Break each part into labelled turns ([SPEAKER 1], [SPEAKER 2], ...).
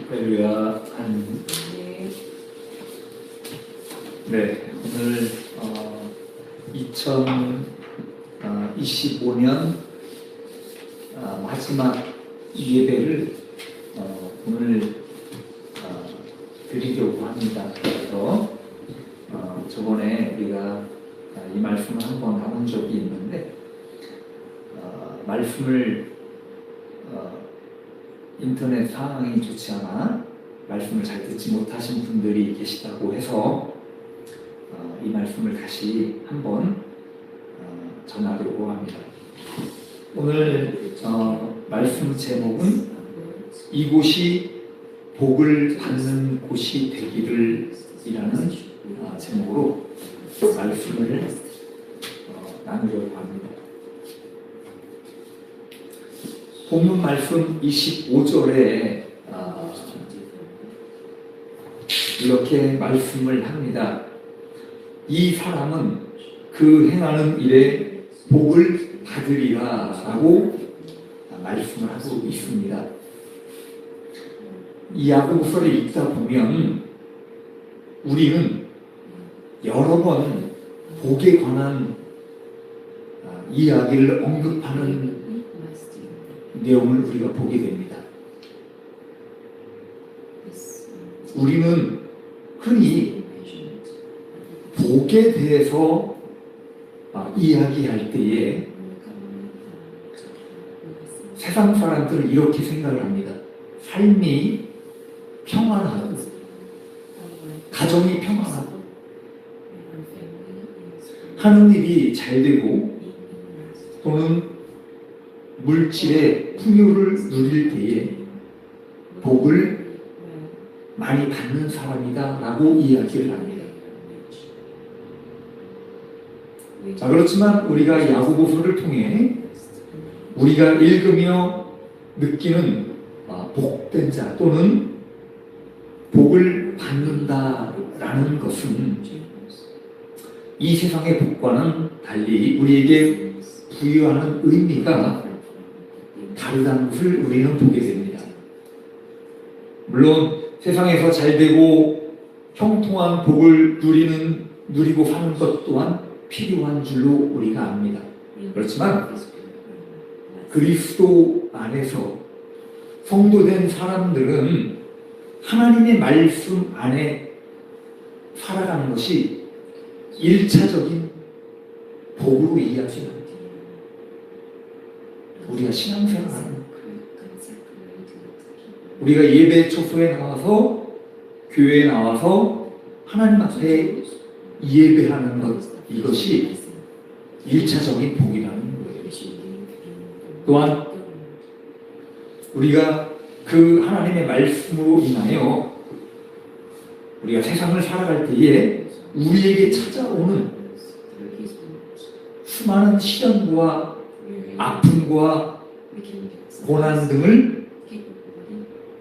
[SPEAKER 1] 할렐루야. 네, 오늘 2025년 마지막 예배를 오늘 드리려고 합니다. 그래서 저번에 우리가 이 말씀을 한번 나눈 적이 있는데 말씀을 인터넷 상황이 좋지 않아 말씀을 잘 듣지 못하신 분들이 계시다고 해서 이 말씀을 다시 한번 전하려고 합니다. 오늘 말씀 제목은 이곳이 복을 받는 곳이 되기를 이라는 제목으로 말씀을 나누려고 합니다. 본문 말씀 25절에 이렇게 말씀을 합니다. 이 사람은 그 행하는 일에 복을 받으리라 라고 말씀을 하고 있습니다. 이 야고보서를 읽다 보면 우리는 여러 번 복에 관한 이야기를 언급하는 내용을 우리가 보게 됩니다. 우리는 흔히 복에 대해서 이야기할 때에 세상 사람들은 이렇게 생각을 합니다. 삶이 평안하고 가정이 평안하고 하는 일이 잘 되고 또는 물질의 풍요를 누릴 때에 복을 많이 받는 사람이다 라고 이야기를 합니다. 자, 그렇지만 우리가 야고보서를 통해 우리가 읽으며 느끼는 복된 자 또는 복을 받는다라는 것은 이 세상의 복과는 달리 우리에게 부여하는 의미가 다르다는 것을 우리는 보게 됩니다. 물론 세상에서 잘되고 형통한 복을 누리고 사는 것 또한 필요한 줄로 우리가 압니다. 그렇지만 그리스도 안에서 성도된 사람들은 하나님의 말씀 안에 살아가는 것이 1차적인 복으로 이해하시는 우리가 신앙생활하는 우리가 예배 초소에 나와서 교회에 나와서 하나님 앞에 예배하는 것 이것이 1차적인 복이라는 거예요. 또한 우리가 그 하나님의 말씀으로 인하여 우리가 세상을 살아갈 때에 우리에게 찾아오는 수많은 시련과 아픔과 고난 등을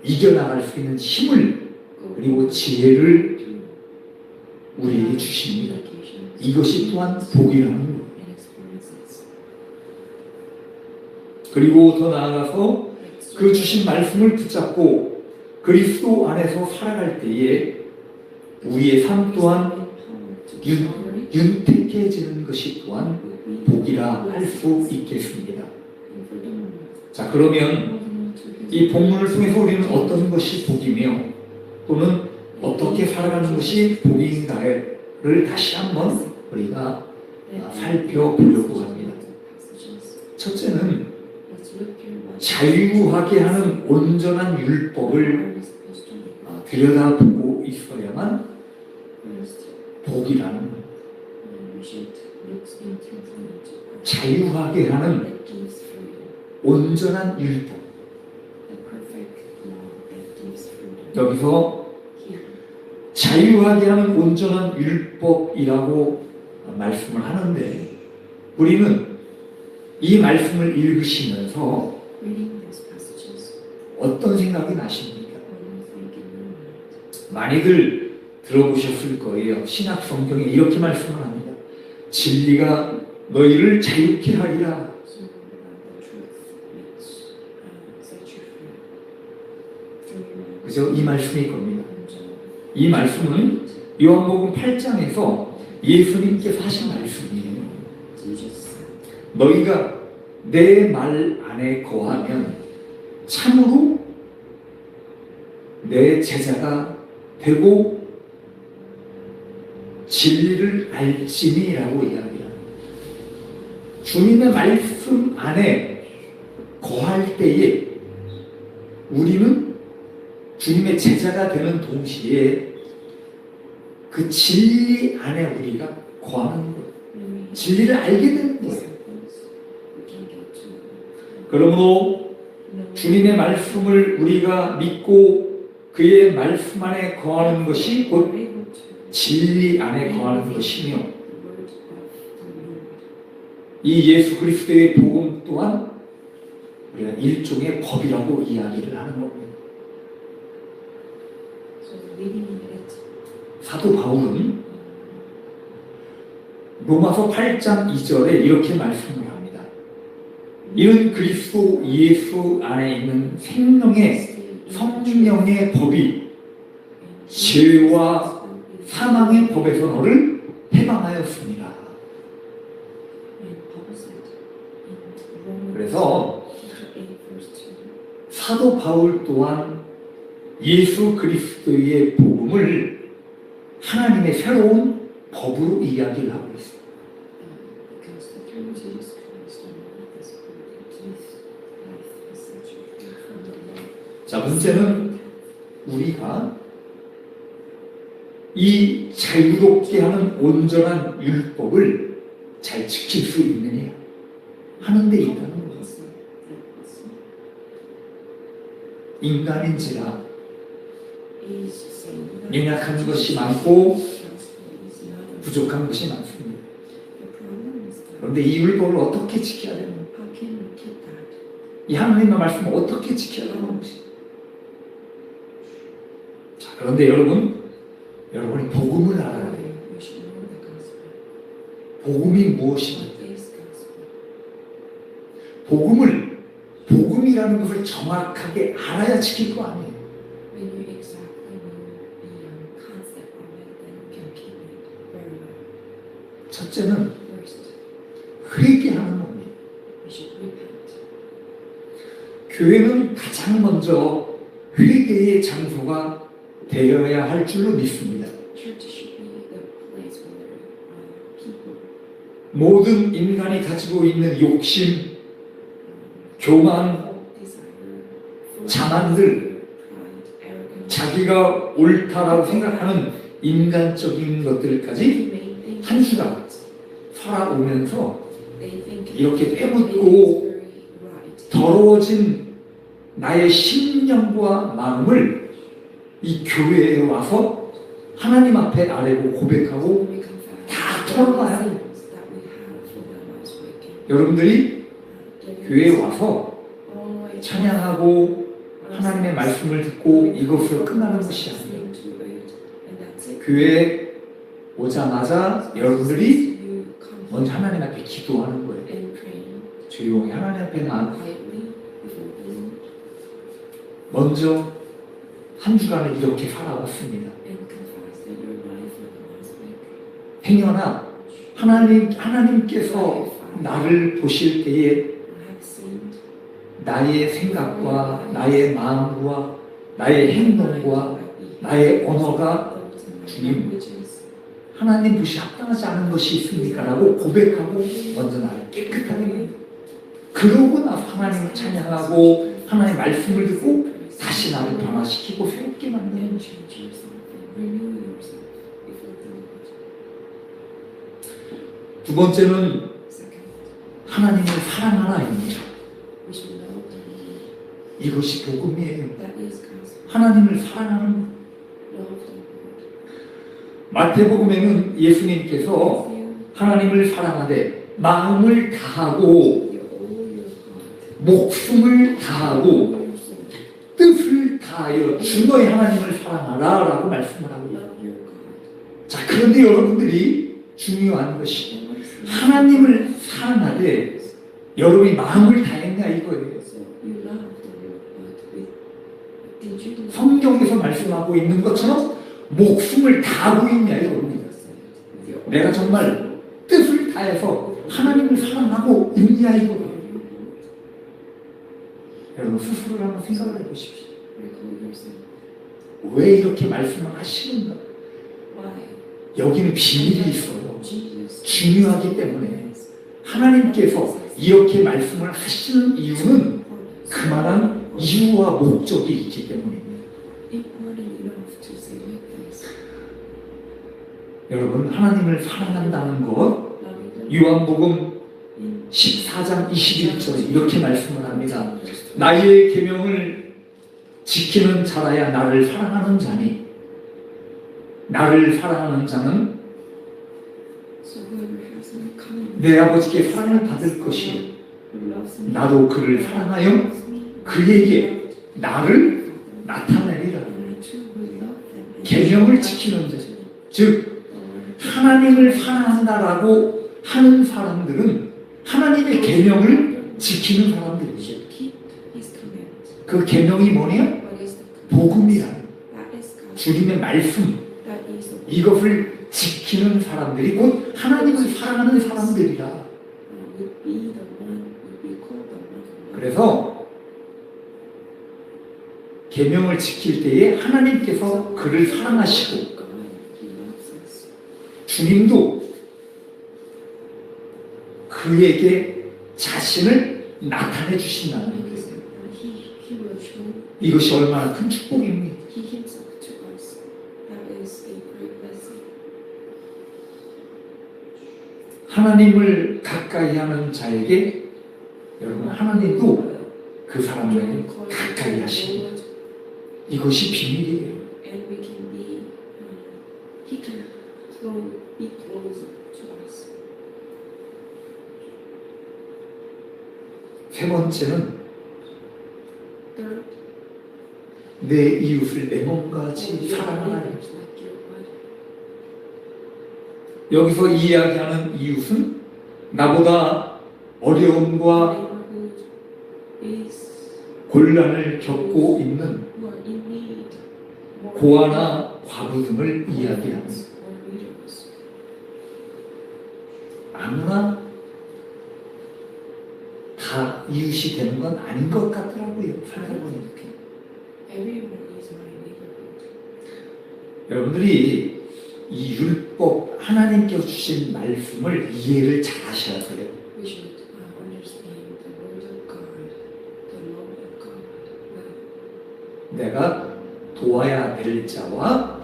[SPEAKER 1] 이겨나갈 수 있는 힘을 그리고 지혜를 우리에게 주십니다. 이것이 또한 복이라는 거예요. 그리고 더 나아가서 그 주신 말씀을 붙잡고 그리스도 안에서 살아갈 때에 우리의 삶 또한 윤택해지는 것이 또한 복이라 할 수 있겠습니다. 자, 그러면 이 본문을 통해서 우리는 어떤 것이 복이며 또는 어떻게 살아가는 것이 복인가를 다시 한번 우리가 살펴보려고 합니다. 첫째는 자유하게 하는 온전한 율법을 들여다보고 있어야만 복이라는 거예요. 자유하게 하는 온전한 율법. 여기서 자유하게 하는 온전한 율법이라고 말씀을 하는데 우리는 이 말씀을 읽으시면서 어떤 생각이 나십니까? 많이들 들어보셨을 거예요. 신약 성경에 이렇게 말씀을 합니다. 진리가 너희를 자유케 하리라. 그죠? 이 말씀일 겁니다. 이 말씀은 요한복음 8장에서 예수님께서 하신 말씀이에요. 너희가 내 말 안에 거하면 참으로 내 제자가 되고 진리를 알지니라고 이야기합니다. 주님의 말씀 안에 거할 때에 우리는 주님의 제자가 되는 동시에 그 진리 안에 우리가 거하는 거예요. 진리를 알게 되는 거예요. 그러므로 주님의 말씀을 우리가 믿고 그의 말씀 안에 거하는 것이 곧 진리 안에 거하는 것이며, 이 예수 그리스도의 복음 또한 우리가 일종의 법이라고 이야기를 하는 겁니다. 사도 바울은 로마서 8장 2절에 이렇게 말씀을 합니다. 이는 그리스도 예수 안에 있는 성령의 법이 죄와 사망의 법에서 너를 해방하였습니다. 그래서 사도 바울 또한 예수 그리스도의 복음을 하나님의 새로운 법으로 이야기를 하고 있습니다. 자, 문제는 우리가 이 자유롭게 하는 온전한 율법을 잘 지킬 수 있느냐 하는 데 있다는 것입니다. 인간인지라 연약한 것이 많고 부족한 것이 많습니다. 그런데 이 율법을 어떻게 지켜야 되는가? 이 하나님의 말씀을 어떻게 지켜야 되는지. 자, 그런데 여러분이 복음을 알아야 돼요. 복음이 무엇입니까? 복음이라는 것을 정확하게 알아야 지킬 거 아니에요. 첫째는 회개하는 겁니다. 교회는 가장 먼저 회개의 장소가 되어야 할 줄로 믿습니다. 모든 인간이 가지고 있는 욕심, 교만, 자만들, 자기가 옳다라고 생각하는 인간적인 것들까지 한 수가 살아오면서 이렇게 빼묻고 더러워진 나의 심령과 마음을 이 교회에 와서 하나님 앞에 아뢰고 고백하고 다 털어놔야 해요. 여러분들이 교회에 와서 찬양하고 하나님의 말씀을 듣고 이것으로 끝나는 것이 아니에요. 교회에 오자마자 여러분들이 먼저 하나님 앞에 기도하는 거예요. 조용히 하나님 앞에 나아가 먼저 한 주간을 이렇게 살아왔습니다. 행여나 하나님께서 나를 보실 때에 나의 생각과 나의 마음과 나의 행동과 나의 언어가 주님 하나님 보시 합당하지 않은 것이 있습니까? 라고 고백하고 먼저 나를 깨끗하게 해요. 그러고 나서 하나님을 찬양하고 하나님의 말씀을 듣고 다시 나를 변화시키고 새롭게 만드는 것입니다. 두 번째는 하나님을 사랑하라입니다. 이것이 복음이에요. 하나님을 사랑하는 것. 마태복음에는 예수님께서 하나님을 사랑하되 마음을 다하고 목숨을 다하고 뜻을 다하여 주 너의 하나님을 사랑하라 라고 말씀을 하고 있어요. 자, 그런데 여러분들이 중요한 것이 하나님을 사랑하되 여러분이 마음을 다했냐 이거예요. 성경에 여기서 말씀하고 있는 것처럼 목숨을 다하고 있냐 이겁니다. 내가 정말 뜻을 다해서 하나님을 사랑하고 있냐 이거예요. 여러분 스스로를 한번 생각을 해보십시오. 왜 이렇게 말씀을 하시는가? 여기는 비밀이 있어요. 중요하기 때문에 하나님께서 이렇게 말씀을 하시는 이유는 그만한 이유와 목적이 있기 때문입니다. 여러분 하나님을 사랑한다는 것 요한복음 14장 21절에 이렇게 말씀을 합니다. 나의 계명을 지키는 자라야 나를 사랑하는 자니 나를 사랑하는 자는 내 아버지께 사랑을 받을 것이요 나도 그를 사랑하여 그에게 나를 나타내리라. 계명을 지키는 자, 즉 하나님을 사랑한다라고 하는 사람들은 하나님의 계명을 지키는 사람들이죠. 그 계명이 뭐냐? 복음이라 주님의 말씀, 이것을 지키는 사람들이 곧 하나님을 사랑하는 사람들이라. 그래서 계명을 지킬 때에 하나님께서 그를 사랑하시고 주님도 그에게 자신을 나타내 주신다는 거예요. 이것이 얼마나 큰 축복입니까? 하나님을 가까이 하는 자에게 여러분 하나님도 그 사람에게 가까이 하십니다. 이것이 비밀이에요. 세 번째는 내 이웃을 내 몸같이 사랑하라. 여기서 이야기하는 이웃은 나보다 어려움과 곤란을 겪고 있는 고아나 과부 등을 이야기합니다. 아무나 다 이웃이 되는 건 아닌 것 같더라고요. 살아보니까. 여러분들이 이 율법, 하나님께서 주신 말씀을 이해를 잘 하셔야 돼요. 내가 도와야 될 자와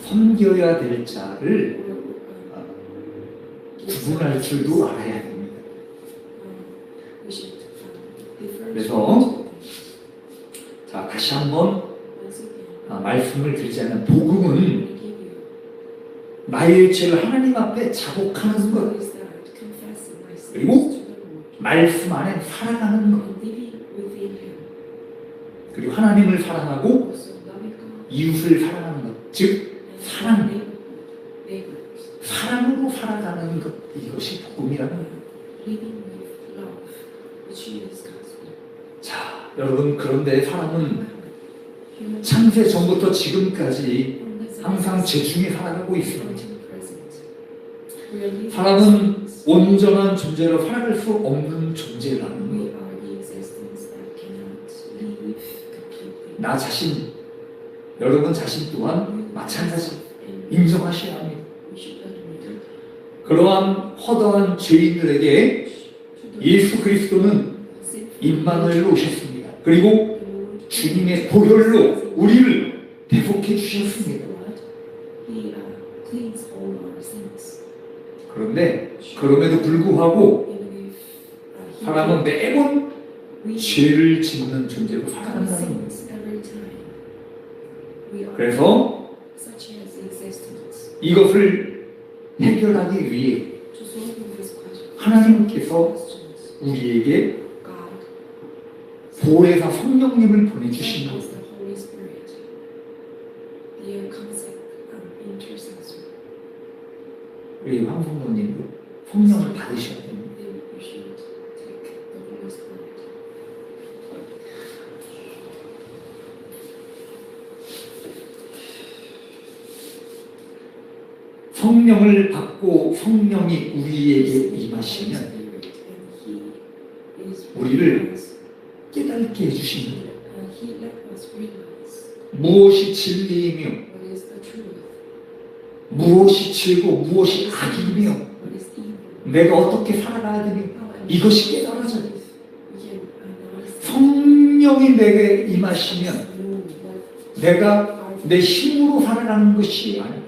[SPEAKER 1] 섬겨야 될 자를 구분할 줄도 알아야 됩니다. 그래서 자 다시 한번 말씀을 드리자면 복음은 나의 죄를 하나님 앞에 자복하는 것 그리고 말씀 안에 살아가는 것 그리고 하나님을 사랑하고 이웃을 사랑하는 것 즉 사랑으로 살아가는 것 이것이 복음이라는 거예요. 자 여러분 그런데 사람은 창세 전부터 지금까지 항상 죄중에 살아가고 있습니다. 사람은 온전한 존재로 살아갈 수 없는 존재라는 것. 나 자신, 여러분 자신 또한 마찬가지 인정하셔야 합니다. 그러한 허다한 죄인들에게 예수 그리스도는 임마누엘로 오셨습니다. 그리고 주님의 보혈로 우리를 대속해 주셨습니다. 그런데 그럼에도 불구하고 사람은 매번 죄를 짓는 존재로 살아간다는 겁니다. 그래서 이것을 해결하기 위해 하나님께서 우리에게 보혜사 성령님을 보내주신 겁니다. 우리 황성도님도 성령을 받으셔야 됩니다. 성령을 받고 성령이 우리에게 임하시면 우리를 깨닫게 해주십니다. 무엇이 진리이며 무엇이 죄고 무엇이 악이며 내가 어떻게 살아가야 되며 이것이 깨달아져요. 성령이 내게 임하시면 내가 내 힘으로 살아가는 것이 아니라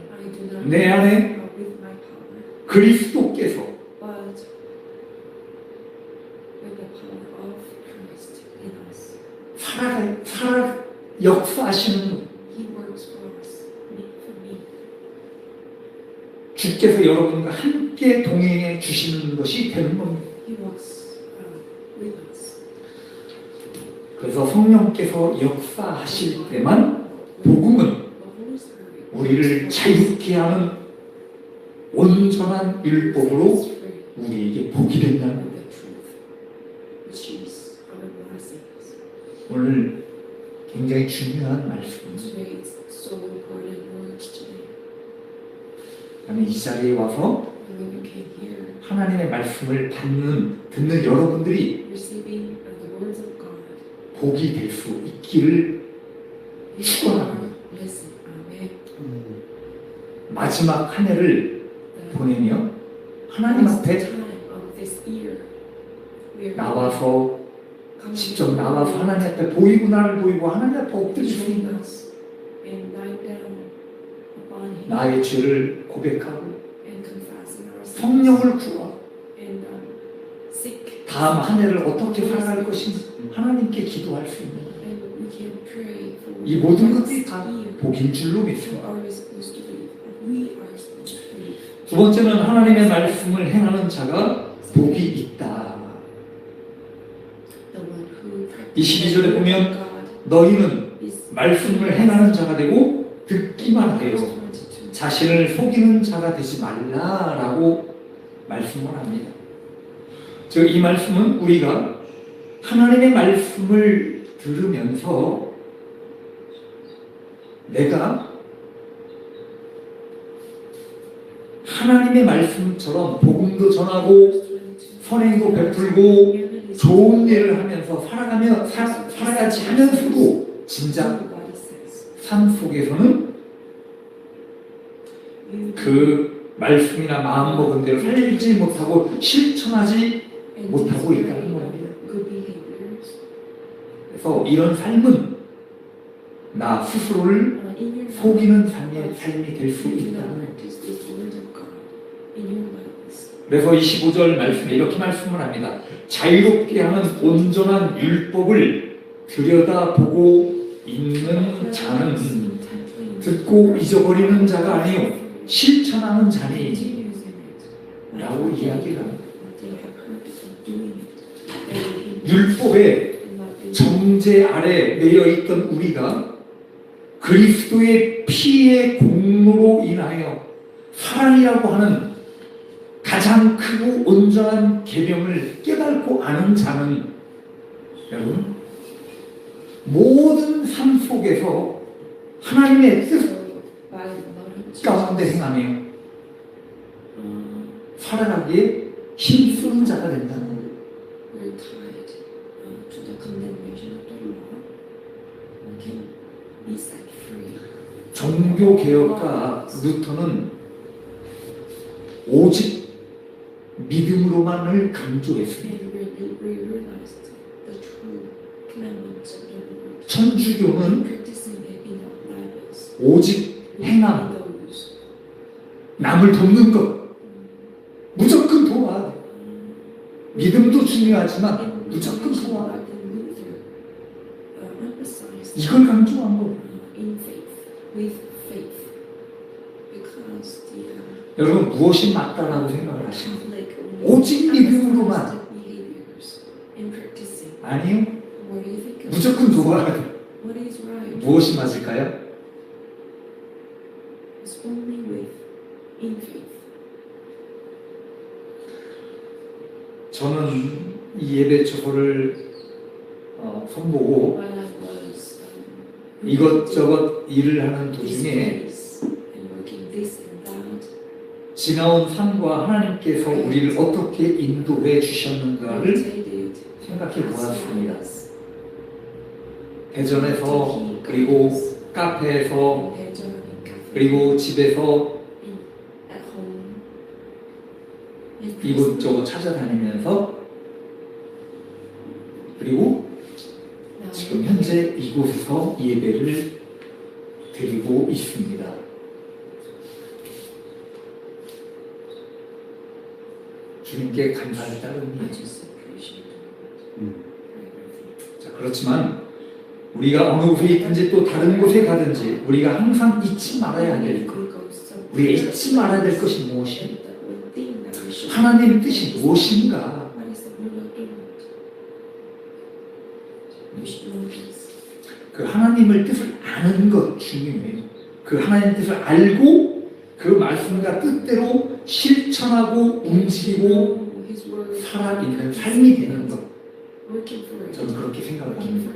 [SPEAKER 1] 내 안에 그리스도께서 역사하시는 주께서 여러분과 함께 동행해 주시는 것이 되는 겁니다. 그래서 성령께서 역사하실 때만 복음은 우리를 자유케 하는 온전한 율법으로 우리에게 복이 된다는 거예요. 오늘 굉장히 중요한 말씀입니다. 그다음에 이 자리에 와서 하나님의 말씀을 듣는 여러분들이 복이 될 수 있기를 축원합니다. 마지막 한 해를 보내며 하나님 앞에 나와서 직접 나와서 하나님 앞에 보이고 나를 보이고 하나님 앞에 엎드리십니다. 나의 죄를 고백하고 성령을 구하고 다음 한 해를 어떻게 살아갈 것인지 하나님께 기도할 수 있는 이 모든 것들이 다 복인 줄로 믿습니다. 두 번째는 하나님의 말씀을 행하는 자가 복이 있다. 22절에 보면 너희는 말씀을 행하는 자가 되고 듣기만 하여 자신을 속이는 자가 되지 말라라고 말씀을 합니다. 즉 이 말씀은 우리가 하나님의 말씀을 들으면서 내가 하나님의 말씀처럼 복음도 전하고 선행도 베풀고 좋은 일을 하면서 살아가지 하면서도 진작 삶 속에서는 그 말씀이나 마음먹은 대로 살지 못하고 실천하지 못하고 있다는 겁니다. 그래서 이런 삶은 나 스스로를 속이는 삶이 될 수 있다는 겁니다. 그래서 25절 말씀에 이렇게 말씀을 합니다. 자유롭게 하는 온전한 율법을 들여다보고 있는 자는 듣고 잊어버리는 자가 아니요 실천하는 자니 라고 이야기를 합니다. 율법의 정죄 아래 매여 있던 우리가 그리스도의 피의 공로로 인하여 사랑이라고 하는 가장 크고 온전한 계명을 깨닫고 아는 자는 여러분 모든 삶 속에서 하나님의 뜻 가운데 행하며 살아가기에 힘쓰는 자가 된다는 거예요. 종교개혁가 루터는 오직 믿음으로만을 강조했습니다. 천주교는 오직 행함, 남을 돕는 것, 무조건 도와. 믿음도 중요하지만 무조건 도와. 이걸 강조한 거예요. 여러분 무엇이 맞다라고 생각을 하십니까? 오직 믿음으로만 아니요 무조건 도와야 돼. 무엇이 맞을까요? 저는 이 예배 초보를 손보고 이것저것 일을 하는 도중에 지나온 삶과 하나님께서 우리를 어떻게 인도해 주셨는가를 생각해 보았습니다. 대전에서, 그리고 카페에서, 그리고 집에서 이곳저곳 찾아다니면서, 그리고 지금 현재 이곳에서 예배를 드리고 있습니다. 주님께 감사를 따릅니다. 자, 그렇지만 우리가 어느 곳에 있든지 또 다른 곳에 가든지 우리가 항상 잊지 말아야 될 것, 우리가 잊지 말아야 될 것이 무엇입니까? 하나님의 뜻이 무엇인가? 그 하나님의 뜻을 아는 것 중요해요. 그 하나님의 뜻을 알고 그 말씀과 뜻대로 실천하고 움직이고 살아있는 삶이 되는 것. 저는 그렇게 생각을 합니다.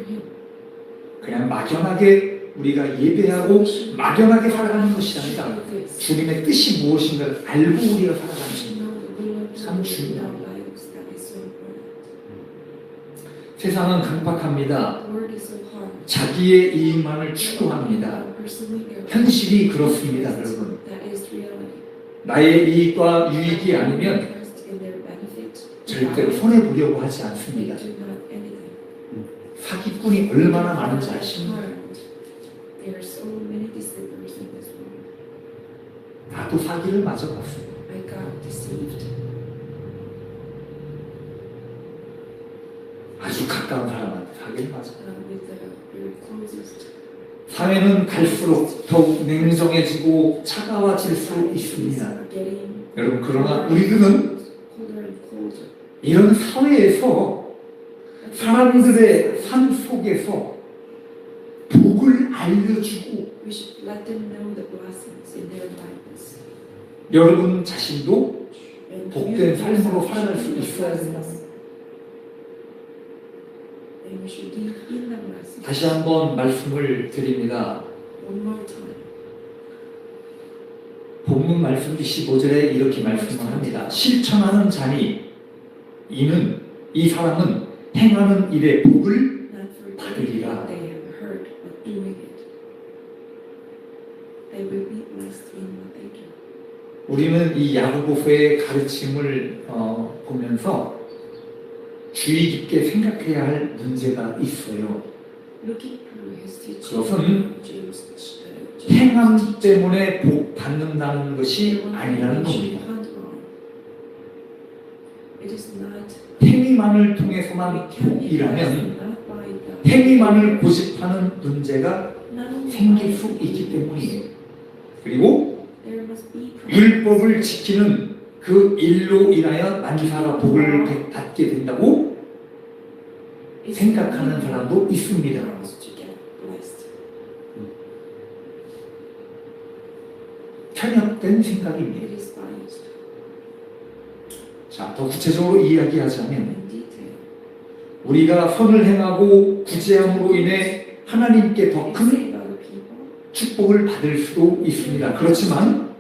[SPEAKER 1] 그냥 막연하게 우리가 예배하고 막연하게 살아가는 것이 아니라 주님의 뜻이 무엇인가를 알고 우리가 살아가는 것. 참 중요합니다. 세상은 강박합니다. 자기의 이익만을 추구합니다. 현실이 그렇습니다, 여러분. 나의 이익과 유익이 아니면 절대로 손해보려고 하지 않습니다. 사기꾼이 얼마나 많은지 아십니까? 나도 사기를 맞아봤어요. 아주 가까운 사람한테 사기를 맞아요. 사회는 갈수록 더욱 냉정해지고 차가워질 수 있습니다. 여러분, 그러나 우리들은 이런 사회에서 사람들의 삶 속에서 복을 알려주고 여러분 자신도 복된 삶으로 살아갈 수 있어야 된다. 다시 한번 말씀을 드립니다. 본문 말씀 15절에 이렇게 말씀을 합니다. 실천하는 자니 이는 이 사람은 행하는 일의 복을 받으리라. 우리는 이 야고보서의 가르침을 보면서 주의 깊게 생각해야 할 문제가 있어요. 그것은 행함 때문에 복 받는다는 것이 아니라는 겁니다. 행위만을 통해서만 복이라면 행위만을 고집하는 문제가 생길 수 있기 때문이에요. 그리고 율법을 지키는 그 일로 인하여 만사가 복을 받게 된다고 생각하는 사람도 있습니다. 편협된 생각입니다. 자, 더 구체적으로 이야기하자면 우리가 선을 행하고 구제함으로 인해 하나님께 더 큰 축복을 받을 수도 있습니다. 그렇지만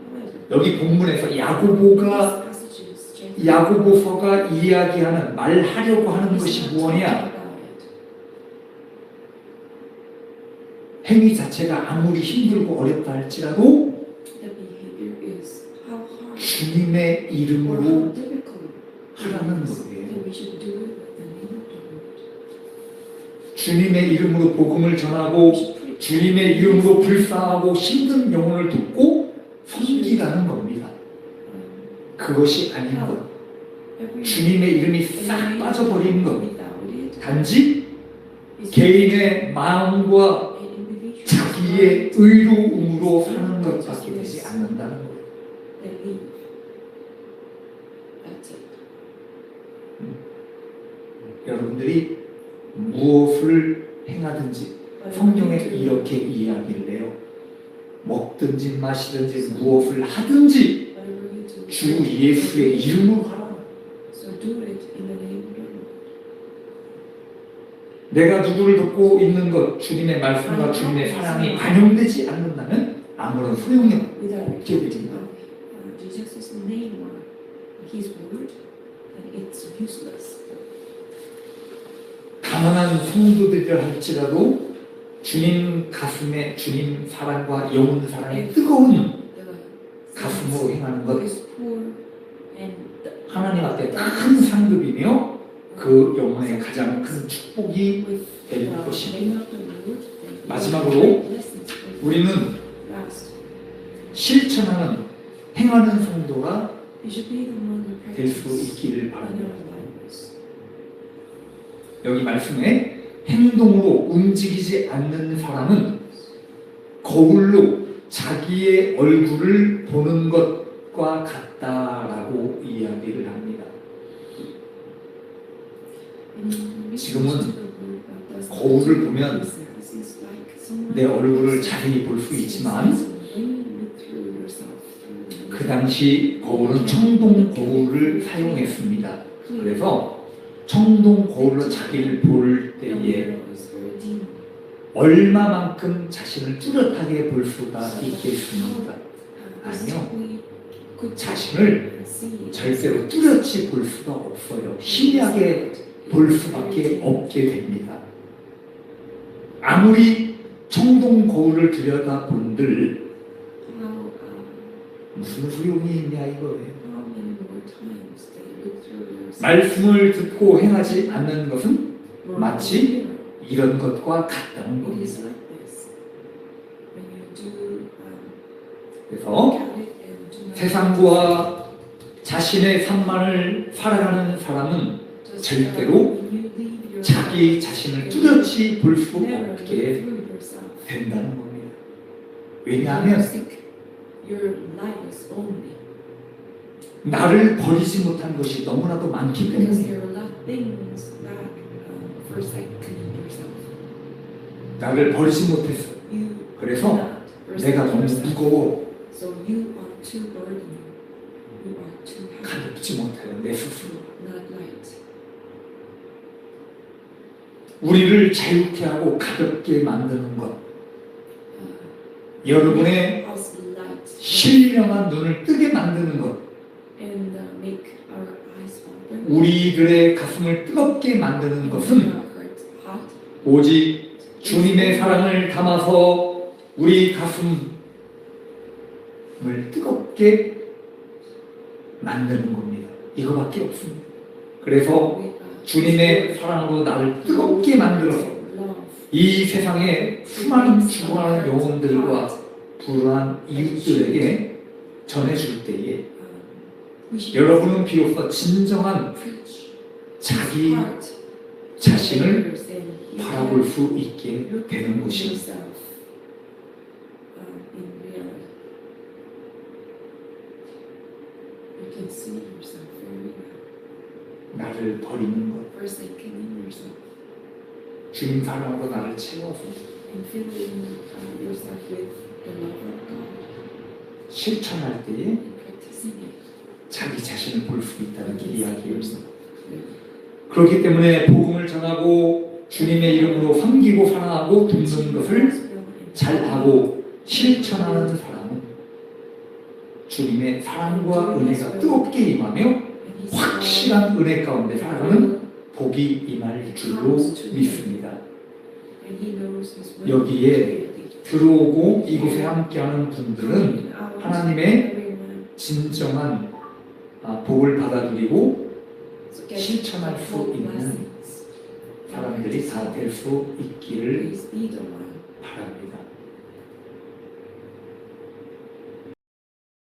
[SPEAKER 1] 여기 본문에서 야고보서가 이야기하는 말하려고 하는 것이 무엇이냐? 행위 자체가 아무리 힘들고 어렵다 할지라도 주님의 이름으로 하라는 거예요. 주님의 이름으로 복음을 전하고 주님의 이름으로 불쌍하고 힘든 영혼을 돕고 섬기라는 겁니다. 그것이 아닌 것. 주님의 이름이 싹 빠져버리는 겁니다. 단지 개인의 마음과 자기의 의로움으로 사는 것밖에 되지 않는다는 거예요. 여러분들이 무엇을 행하든지 성경에 이렇게 이야기를 해요. 먹든지 마시든지 무엇을 하든지 주 예수의 이름으로 하라. 내가 누구를 돕고 있는 것, 주님의 말씀과 주님의 사랑이 반영되지 않는다면 아무런 소용이 없게 됩니다.
[SPEAKER 2] just his name or his word, then it's useless.
[SPEAKER 1] 가난한 성도들이라 할지라도 주님 가슴에 주님 사랑과 영혼 사랑의 뜨거운
[SPEAKER 2] The
[SPEAKER 1] 가슴으로 행하는
[SPEAKER 2] who
[SPEAKER 1] 것
[SPEAKER 2] is poor and
[SPEAKER 1] 하나님 앞에 큰 상급이며 그 영혼의 가장 큰 축복이
[SPEAKER 2] with
[SPEAKER 1] 될
[SPEAKER 2] the
[SPEAKER 1] 것입니다.
[SPEAKER 2] name of the Lord, then
[SPEAKER 1] 마지막으로
[SPEAKER 2] blessings will
[SPEAKER 1] 우리는
[SPEAKER 2] last.
[SPEAKER 1] 실천하는 행하는 성도가
[SPEAKER 2] It should be the one who
[SPEAKER 1] 될 수
[SPEAKER 2] practices
[SPEAKER 1] 있기를
[SPEAKER 2] in
[SPEAKER 1] 바랍니다.
[SPEAKER 2] our lives.
[SPEAKER 1] 여기 말씀에 행동으로 움직이지 않는 사람은 거울로 자기의 얼굴을 보는 것과 같다라고 이야기를 합니다. 지금은 거울을 보면 내 얼굴을 자세히 볼 수 있지만 그 당시 거울은 청동 거울을 사용했습니다. 그래서 청동 거울로 자기를 볼 때에 얼마만큼 자신을 뚜렷하게 볼 수가 있겠습니까? 아니요. 자신을 절대로 뚜렷이 볼 수가 없어요. 희미하게 볼 수밖에 없게 됩니다. 아무리 청동 거울을 들여다본들 무슨 소용이 있냐 이거예요. 말씀을 듣고 행하지 않는 것은 마치 이런 것과 같다는 겁니다. 그래서 세상과 자신의 삶만을 살아가는 사람은 절대로 자기 자신을 뚜렷이 볼 수 없게 된다는 겁니다. 왜냐하면 나를 버리지 못한 것이 너무나도 많기 때문에 나를 버리지 못했어. 그래서 내가 너무 무거워 가볍지 못해요. 내 스스로 우리를 자유케 하고 가볍게 만드는 것 여러분의 신령한 눈을 뜨게 만드는 것 우리들의 가슴을 뜨겁게 만드는 것은 오직 주님의 사랑을 담아서 우리 가슴을 뜨겁게 만드는 겁니다. 이거밖에 없습니다. 그래서 주님의 사랑으로 나를 뜨겁게 만들어서 이 세상에 수많은 죽어가는 영혼들과 불우한 이웃들에게 전해줄 때에 여러분은 비로소 진정한 자기 자신을 바라볼 수 있게 되는 것입니다. 나를 버리는 것, 주님 사랑으로 나를 채워서 실천할 때에 자기 자신을 볼 수 있다는 이야기였습니다. 그렇기 때문에 복음을 전하고 주님의 이름으로 섬기고 사랑하고 돕는 것을 잘하고 실천하는 사람은 주님의 사랑과 은혜가 뜨겁게 임하며 확실한 은혜 가운데 살아가는 복이 임할 줄로 믿습니다. 여기에 들어오고 이곳에 함께하는 분들은 하나님의 진정한 복을 받아들이고 실천할 수 있는 사람들이 다 될 수 있기를 바랍니다.